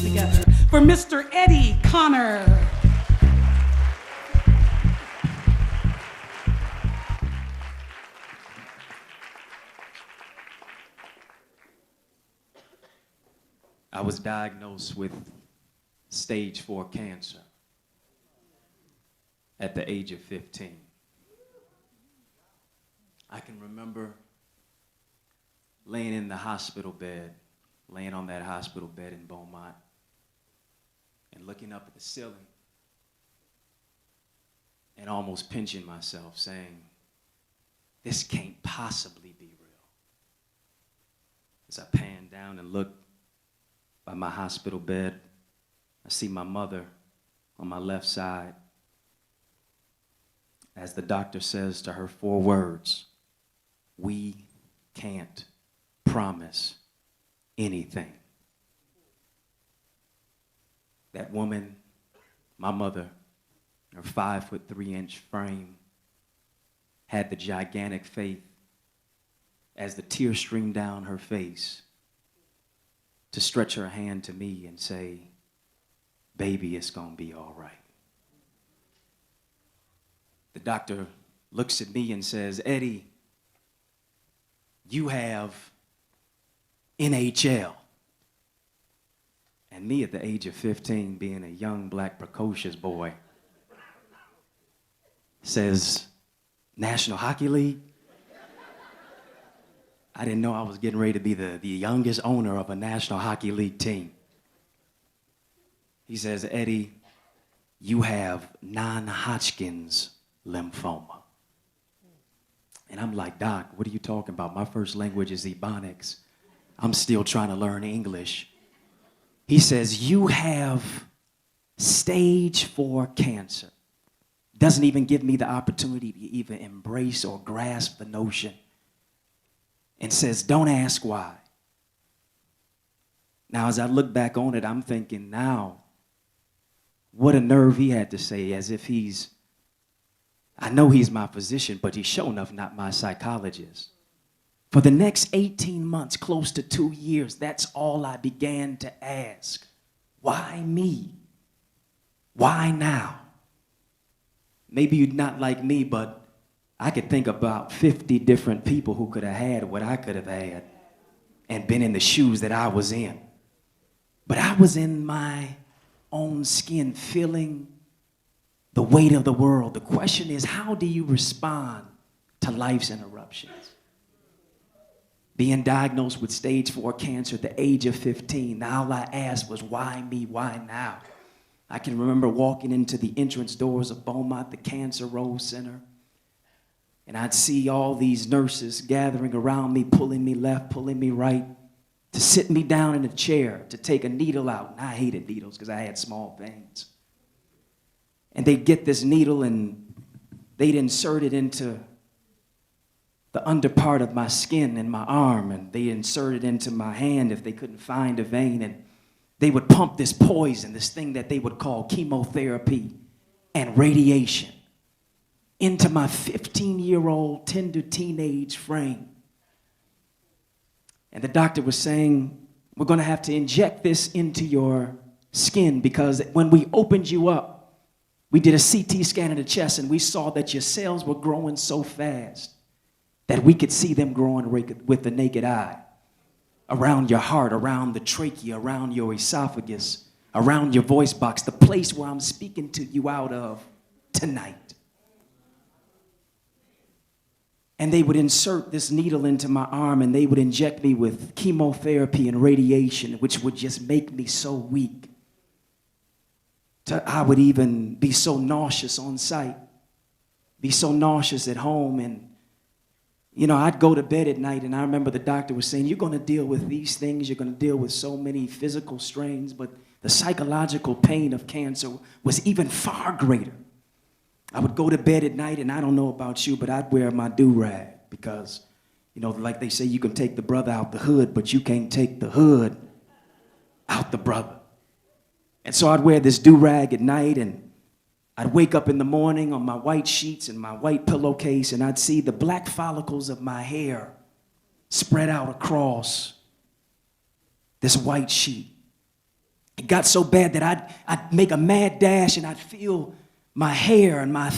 hands together for Mr. Eddie Connor. I was diagnosed with stage 4 cancer at the age of 15. I can remember laying in the hospital bed, laying on that hospital bed in Beaumont, and looking up at the ceiling and almost pinching myself, saying, this can't possibly be real. As I panned down and looked by my hospital bed, I see my mother on my left side as the doctor says to her 4 words, we can't promise anything. That woman, my mother, her 5'3" frame, had the gigantic faith as the tears streamed down her face to stretch her hand to me and say, baby, it's gonna be all right. The doctor looks at me and says, Eddie, you have NHL. And me at the age of 15, being a young, black, precocious boy, says, National Hockey League? I didn't know I was getting ready to be the youngest owner of a National Hockey League team. He says, Eddie, you have non-Hodgkin's lymphoma. And I'm like, Doc, what are you talking about? My first language is Ebonics. I'm still trying to learn English. He says, you have stage 4 cancer. Doesn't even give me the opportunity to even embrace or grasp the notion. And says, don't ask why. Now, as I look back on it, I'm thinking now, what a nerve he had to say, as if I know he's my physician, but he's sure enough not my psychologist. For the next 18 months, close to 2 years, that's all I began to ask. Why me? Why now? Maybe you're not like me, but I could think about 50 different people who could have had what I could have had and been in the shoes that I was in. But I was in my own skin, feeling the weight of the world. The question is, how do you respond to life's interruptions? Being diagnosed with stage 4 cancer at the age of 15, all I asked was, why me, why now? I can remember walking into the entrance doors of Beaumont, the Cancer Rose Center, and I'd see all these nurses gathering around me, pulling me left, pulling me right, to sit me down in a chair, to take a needle out. And I hated needles because I had small veins. And they'd get this needle and they'd insert it into the under part of my skin and my arm, and they insert it into my hand if they couldn't find a vein, and they would pump this poison, this thing that they would call chemotherapy and radiation, into my 15-year-old tender teenage frame. And the doctor was saying, we're going to have to inject this into your skin because when we opened you up, we did a CT scan of the chest and we saw that your cells were growing so fast that we could see them growing with the naked eye. Around your heart, around the trachea, around your esophagus, around your voice box, the place where I'm speaking to you out of tonight. And they would insert this needle into my arm and they would inject me with chemotherapy and radiation, which would just make me so weak. I would even be so nauseous on sight, be so nauseous at home. And, you know, I'd go to bed at night and I remember the doctor was saying, you're going to deal with these things. You're going to deal with so many physical strains, but the psychological pain of cancer was even far greater. I would go to bed at night, and I don't know about you, but I'd wear my do-rag because, you know, like they say, you can take the brother out the hood, but you can't take the hood out the brother. And so I'd wear this do-rag at night, and I'd wake up in the morning on my white sheets and my white pillowcase, and I'd see the black follicles of my hair spread out across this white sheet. It got so bad that I'd make a mad dash and I'd feel my hair and my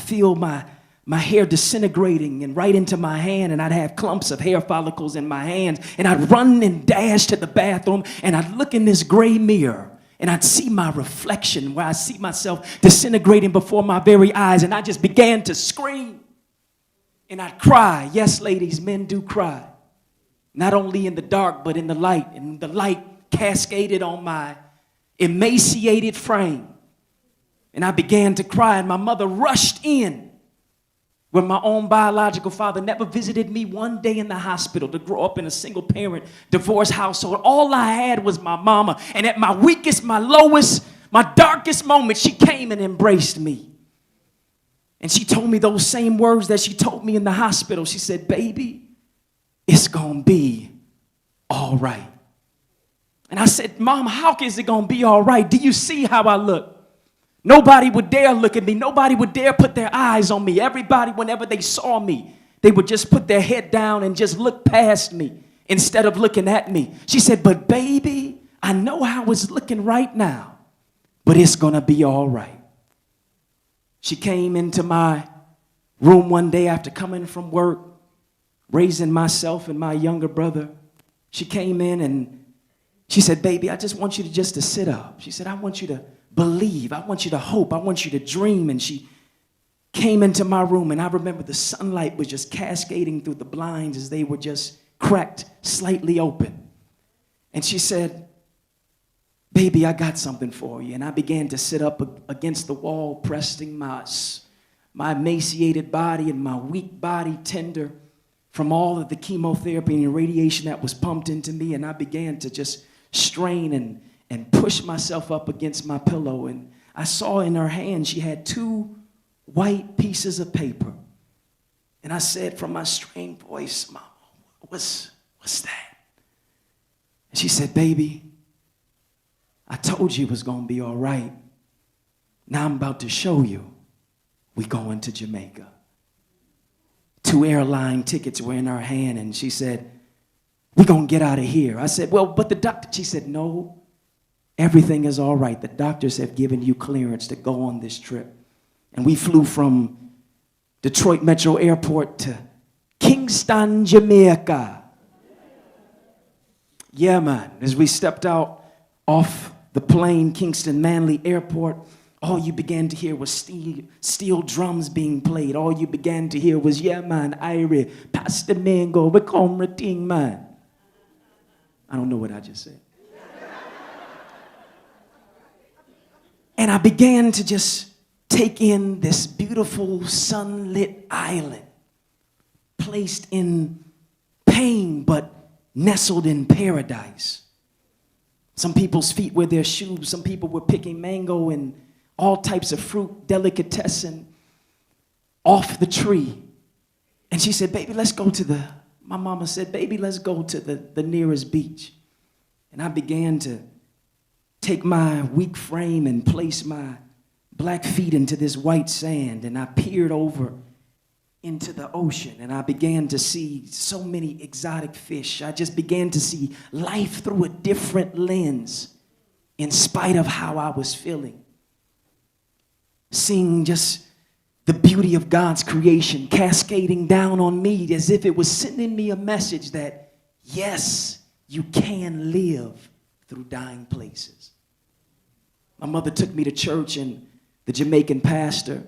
hair disintegrating and right into my hand, and I'd have clumps of hair follicles in my hands, and I'd run and dash to the bathroom, and I'd look in this gray mirror, and I'd see my reflection where I see myself disintegrating before my very eyes, and I just began to scream, and I'd cry. Yes, ladies, men do cry. Not only in the dark, but in the light, and the light cascaded on my emaciated frame, and I began to cry, and my mother rushed in, where my own biological father never visited me one day in the hospital, to grow up in a single parent divorce household. All I had was my mama. And at my weakest, my lowest, my darkest moment, she came and embraced me. And she told me those same words that she told me in the hospital. She said, baby, it's gonna be all right. And I said, Mom, how is it gonna be all right? Do you see how I look? Nobody would dare look at me. Nobody would dare put their eyes on me. Everybody, whenever they saw me, they would just put their head down and just look past me instead of looking at me. She said, but baby, I know how it's looking right now, but it's going to be all right. She came into my room one day after coming from work, raising myself and my younger brother. She came in and she said, baby, I just want you to sit up. She said, I want you to believe. I want you to hope. I want you to dream. And she came into my room, and I remember the sunlight was just cascading through the blinds as they were just cracked slightly open. And she said, baby, I got something for you. And I began to sit up against the wall, pressing my emaciated body and my weak body tender from all of the chemotherapy and radiation that was pumped into me. And I began to just strain and push myself up against my pillow. And I saw in her hand she had 2 white pieces of paper. And I said from my strained voice, Mama, what's that? And she said, baby, I told you it was going to be all right. Now I'm about to show you we going to Jamaica. 2 airline tickets were in her hand, and she said, we're going to get out of here. I said, well, but the doctor, she said, no, everything is all right. The doctors have given you clearance to go on this trip. And we flew from Detroit Metro Airport to Kingston, Jamaica. Yeah, man. As we stepped out off the plane, Kingston Manley Airport, all you began to hear was steel drums being played. All you began to hear was, yeah, man, Irie, Pastor Mango, we come thing, man. I don't know what I just said. And I began to just take in this beautiful sunlit island, placed in pain but nestled in paradise. Some people's feet were their shoes. Some people were picking mango and all types of fruit, delicatessen, off the tree. And she said, baby, let's go to my mama said, baby, let's go to the nearest beach. And I began to take my weak frame and place my black feet into this white sand, and I peered over into the ocean, and I began to see so many exotic fish. I just began to see life through a different lens in spite of how I was feeling. Seeing just the beauty of God's creation cascading down on me as if it was sending me a message that, yes, you can live through dying places. My mother took me to church, and the Jamaican pastor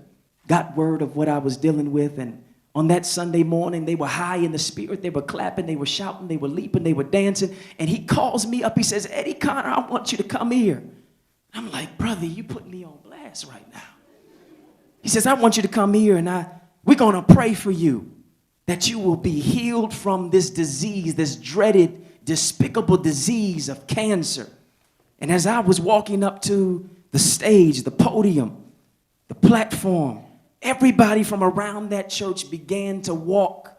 got word of what I was dealing with. And on that Sunday morning, they were high in the spirit. They were clapping, they were shouting, they were leaping, they were dancing. And he calls me up. He says, Eddie Connor, I want you to come here. I'm like, brother, you put me on blast right now. He says, I want you to come here, and we're going to pray for you that you will be healed from this disease, this dreaded, despicable disease of cancer. And as I was walking up to the stage, the podium, the platform, everybody from around that church began to walk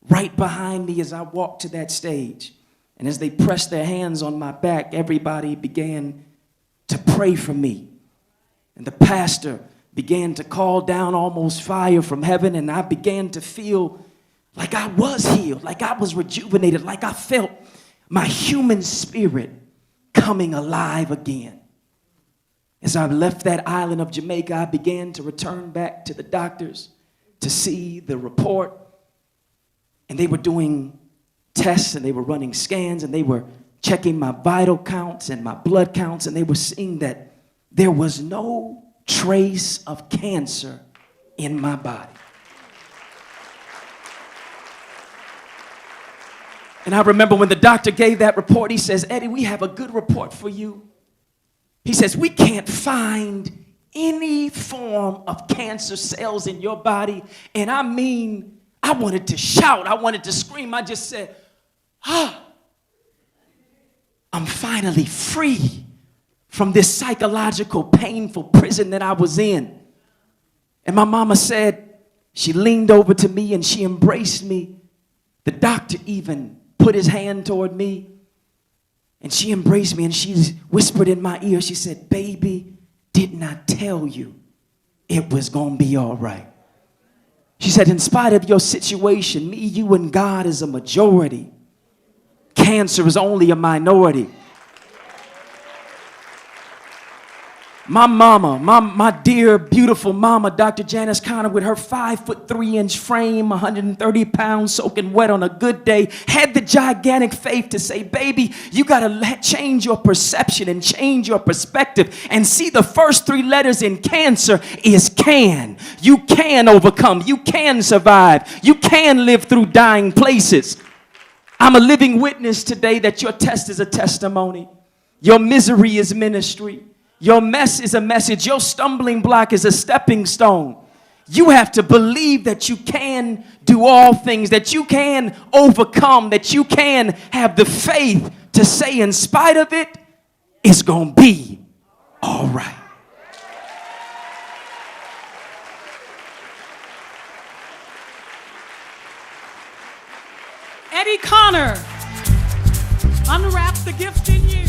right behind me as I walked to that stage. And as they pressed their hands on my back, everybody began to pray for me. And the pastor began to call down almost fire from heaven, and I began to feel like I was healed, like I was rejuvenated, like I felt my human spirit coming alive again. As I left that island of Jamaica, I began to return back to the doctors to see the report. And they were doing tests and they were running scans and they were checking my vital counts and my blood counts, and they were seeing that there was no trace of cancer in my body. And I remember when the doctor gave that report, he says, "Eddie, we have a good report for you." He says, "We can't find any form of cancer cells in your body." And I mean, I wanted to shout. I wanted to scream. I just said, I'm finally free from this psychological, painful prison that I was in. And my mama said, she leaned over to me and she embraced me. The doctor even put his hand toward me. And she embraced me and she whispered in my ear, she said, "Baby, didn't I tell you it was going to be all right?" She said, "In spite of your situation, me, you, and God is a majority. Cancer is only a minority." My mama, my dear, beautiful mama, Dr. Janice Conner, with her 5'3" frame, 130 pounds, soaking wet on a good day, had the gigantic faith to say, "Baby, you got to change your perception and change your perspective and see the first 3 letters in cancer is can. You can overcome. You can survive. You can live through dying places." I'm a living witness today that your test is a testimony. Your misery is ministry. Your mess is a message. Your stumbling block is a stepping stone. You have to believe that you can do all things, that you can overcome, that you can have the faith to say, in spite of it, it's going to be all right. Eddie Conner, unwrap the gift in you.